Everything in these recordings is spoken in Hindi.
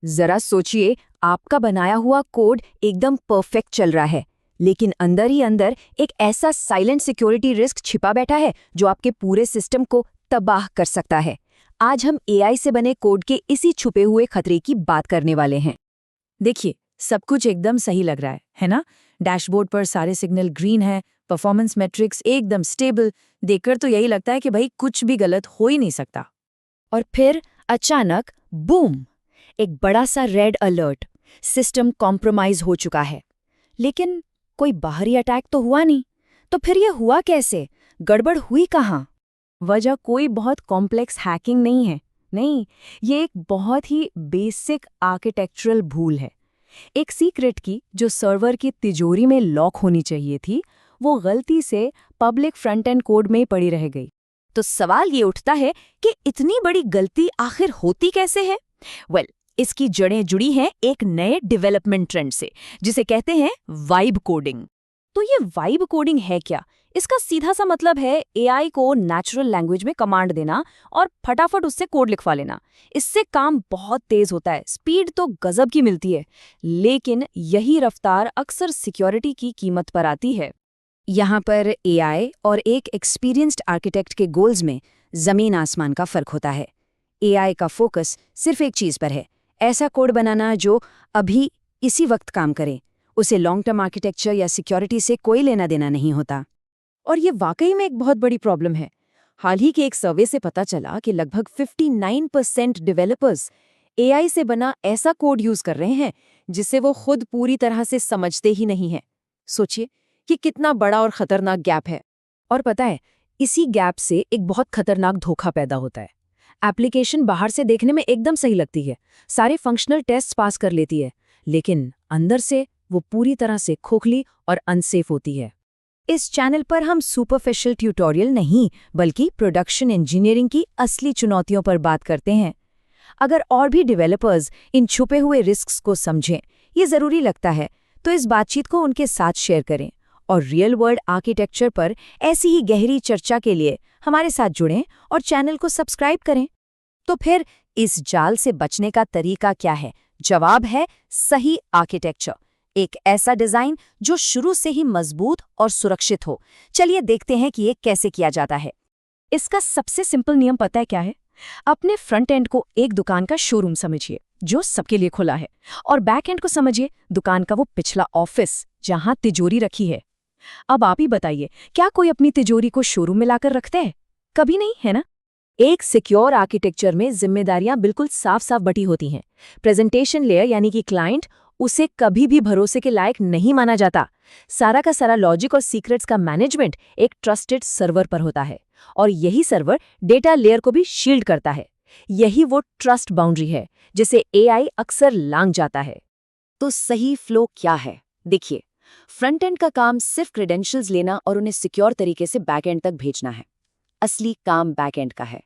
जरा सोचिए, आपका बनाया हुआ कोड एकदम परफेक्ट चल रहा है, लेकिन अंदर ही अंदर एक ऐसा साइलेंट सिक्योरिटी रिस्क छिपा बैठा है जो आपके पूरे सिस्टम को तबाह कर सकता है। आज हम एआई से बने कोड के इसी छुपे हुए खतरे की बात करने वाले हैं। देखिए, सब कुछ एकदम सही लग रहा है ना? डैशबोर्ड पर सारे सिग्नल ग्रीन हैं, परफॉर्मेंस मैट्रिक्स एकदम स्टेबल। देखकर तो यही लगता है कि भाई कुछ भी गलत हो ही नहीं सकता। और फिर अचानक बूम, एक बड़ा सा रेड अलर्ट, सिस्टम कॉम्प्रोमाइज हो चुका है। लेकिन कोई बाहरी अटैक तो हुआ नहीं, तो फिर ये हुआ कैसे? गड़बड़ हुई कहाँ? वजह कोई बहुत कॉम्प्लेक्स हैकिंग नहीं है। नहीं, ये एक बहुत ही बेसिक आर्किटेक्चरल भूल है। एक सीक्रेट की जो सर्वर की तिजोरी में लॉक होनी चाहिए थी, वो गलती से पब्लिक फ्रंट एंड कोड में पड़ी रह गई। तो सवाल ये उठता है कि इतनी बड़ी गलती आखिर होती कैसे है? इसकी जड़ें जुड़ी हैं एक नए डेवलपमेंट ट्रेंड से, जिसे कहते हैं वाइब कोडिंग। तो ये वाइब कोडिंग है क्या? इसका सीधा सा मतलब है एआई को नेचुरल लैंग्वेज में कमांड देना और फटाफट उससे कोड लिखवा लेना। इससे काम बहुत तेज होता है, स्पीड तो गजब की मिलती है, लेकिन यही रफ्तार अक्सर सिक्योरिटी की कीमत पर आती है। यहाँ पर एआई और एक एक्सपीरियंस्ड आर्किटेक्ट के गोल्स में जमीन आसमान का फर्क होता है। एआई का फोकस सिर्फ एक चीज पर है, ऐसा कोड बनाना जो अभी इसी वक्त काम करे। उसे लॉन्ग टर्म आर्किटेक्चर या सिक्योरिटी से कोई लेना देना नहीं होता। और ये वाकई में एक बहुत बड़ी प्रॉब्लम है। हाल ही के एक सर्वे से पता चला कि लगभग 59% डेवलपर्स एआई से बना ऐसा कोड यूज कर रहे हैं जिसे वो खुद पूरी तरह से समझते ही नहीं हैं। सोचिए कि कितना बड़ा और खतरनाक गैप है। और पता है, इसी गैप से एक बहुत खतरनाक धोखा पैदा होता है। एप्लीकेशन बाहर से देखने में एकदम सही लगती है, सारे फंक्शनल टेस्ट पास कर लेती है, लेकिन अंदर से वो पूरी तरह से खोखली और अनसेफ होती है। इस चैनल पर हम सुपरफिशियल ट्यूटोरियल नहीं, बल्कि प्रोडक्शन इंजीनियरिंग की असली चुनौतियों पर बात करते हैं। अगर और भी डेवलपर्स इन छुपे हुए रिस्क्स को समझें, ये ज़रूरी लगता है, तो इस बातचीत को उनके साथ शेयर करें और रियल वर्ल्ड आर्किटेक्चर पर ऐसी ही गहरी चर्चा के लिए हमारे साथ जुड़ें और चैनल को सब्सक्राइब करें। तो फिर इस जाल से बचने का तरीका क्या है? जवाब है सही आर्किटेक्चर, एक ऐसा डिजाइन जो शुरू से ही मजबूत और सुरक्षित हो। चलिए देखते हैं कि ये कैसे किया जाता है। इसका सबसे सिंपल नियम पता है क्या है? अपने फ्रंट एंड को एक दुकान का शोरूम समझिए जो सबके लिए खुला है, और बैक एंड को समझिए दुकान का वो पिछला ऑफिस जहां तिजोरी रखी है। अब आप ही बताइए, क्या कोई अपनी तिजोरी को शोरूम में लाकर रखते हैं? कभी नहीं, है ना? एक सिक्योर आर्किटेक्चर में जिम्मेदारियां बिल्कुल साफ साफ बटी होती हैं। प्रेजेंटेशन लेयर यानी कि क्लाइंट, उसे कभी भी भरोसे के लायक नहीं माना जाता। सारा का सारा लॉजिक और सीक्रेट्स का मैनेजमेंट एक ट्रस्टेड सर्वर पर होता है, और यही सर्वर डेटा लेयर को भी शील्ड करता है। यही वो ट्रस्ट बाउंड्री है जिसे एआई अक्सर लांघ जाता है। तो सही फ्लो क्या है? देखिए, फ्रंट एंड का काम सिर्फ क्रेडेंशियल्स लेना और उन्हें सिक्योर तरीके से बैक एंड तक भेजना है। असली काम बैक एंड का है।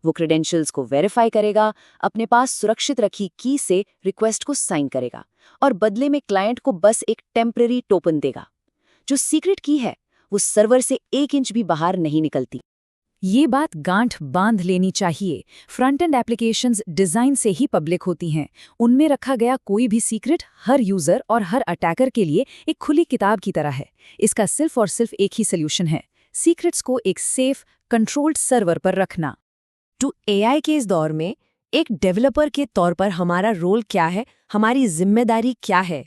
वो क्रेडेंशियल्स को वेरीफाई करेगा, अपने पास सुरक्षित रखी की से रिक्वेस्ट को साइन करेगा, और बदले में क्लाइंट को बस एक टेम्परेरी टोकन देगा। जो सीक्रेट की है वो सर्वर से 1 इंच भी बाहर नहीं निकलती। ये बात गांठ बांध लेनी चाहिए। फ्रंट एंड एप्लीकेशंस डिजाइन से ही पब्लिक होती हैं। उनमें रखा गया कोई भी सीक्रेट हर यूजर और हर अटैकर के लिए एक खुली किताब की तरह है। इसका सिर्फ और सिर्फ एक ही सोल्यूशन है, सीक्रेट्स को एक सेफ, कंट्रोल्ड सर्वर पर रखना। तो एआई के इस दौर में एक डेवलपर के तौर पर हमारा रोल क्या है, हमारी जिम्मेदारी क्या है?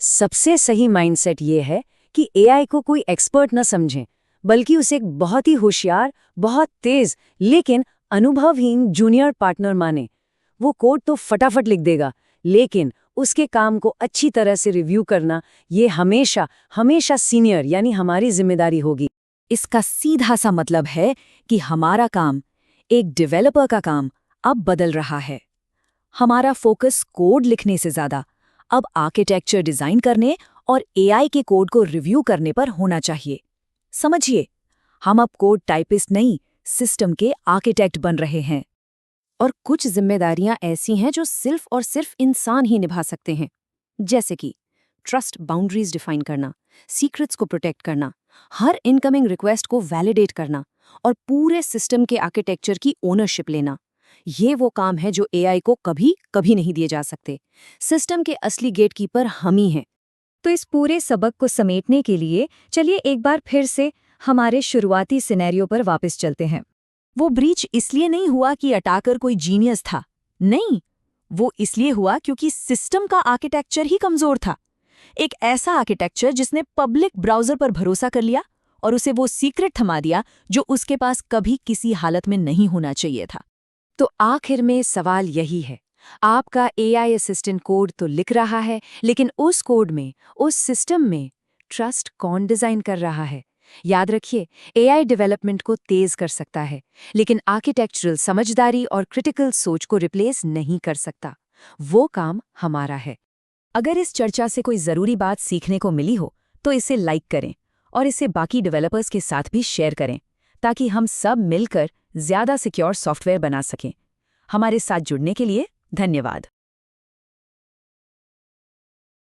सबसे सही माइंडसेट ये है कि एआई को कोई एक्सपर्ट न समझें, बल्कि उसे एक बहुत ही होशियार, बहुत तेज लेकिन अनुभवहीन जूनियर पार्टनर माने। वो कोड तो फटाफट लिख देगा, लेकिन उसके काम को अच्छी तरह से रिव्यू करना ये हमेशा हमेशा सीनियर यानी हमारी जिम्मेदारी होगी। इसका सीधा सा मतलब है कि हमारा काम, एक डेवलपर का काम, अब बदल रहा है। हमारा फोकस कोड लिखने से ज्यादा अब आर्किटेक्चर डिजाइन करने और एआई के कोड को रिव्यू करने पर होना चाहिए। समझिए, हम अब कोड टाइपिस्ट नहीं, सिस्टम के आर्किटेक्ट बन रहे हैं। और कुछ जिम्मेदारियां ऐसी हैं जो सिर्फ और सिर्फ इंसान ही निभा सकते हैं, जैसे कि ट्रस्ट बाउंड्रीज डिफाइन करना, सीक्रेट्स को प्रोटेक्ट करना, हर इनकमिंग रिक्वेस्ट को वैलिडेट करना और पूरे सिस्टम के आर्किटेक्चर की ओनरशिप लेना। ये वो काम है जो एआई को कभी कभी नहीं दिए जा सकते। सिस्टम के असली गेटकीपर हम ही हैं। तो इस पूरे सबक को समेटने के लिए चलिए एक बार फिर से हमारे शुरुआती सिनेरियो पर वापस चलते हैं। वो ब्रीच इसलिए नहीं हुआ कि अटैकर कोई जीनियस था। नहीं, वो इसलिए हुआ क्योंकि सिस्टम का आर्किटेक्चर ही कमजोर था। एक ऐसा आर्किटेक्चर जिसने पब्लिक ब्राउज़र पर भरोसा कर लिया और उसे वो सीक्रेट थमा दिया जो उसके पास कभी किसी हालत में नहीं होना चाहिए था। तो आखिर में सवाल यही है, आपका एआई असिस्टेंट कोड तो लिख रहा है, लेकिन उस कोड में, उस सिस्टम में ट्रस्ट कौन डिजाइन कर रहा है? याद रखिए, एआई डेवलपमेंट को तेज कर सकता है, लेकिन आर्किटेक्चरल समझदारी और क्रिटिकल सोच को रिप्लेस नहीं कर सकता। वो काम हमारा है। अगर इस चर्चा से कोई ज़रूरी बात सीखने को मिली हो तो इसे लाइक करें और इसे बाकी डेवलपर्स के साथ भी शेयर करें, ताकि हम सब मिलकर ज़्यादा सिक्योर सॉफ्टवेयर बना सकें। हमारे साथ जुड़ने के लिए धन्यवाद।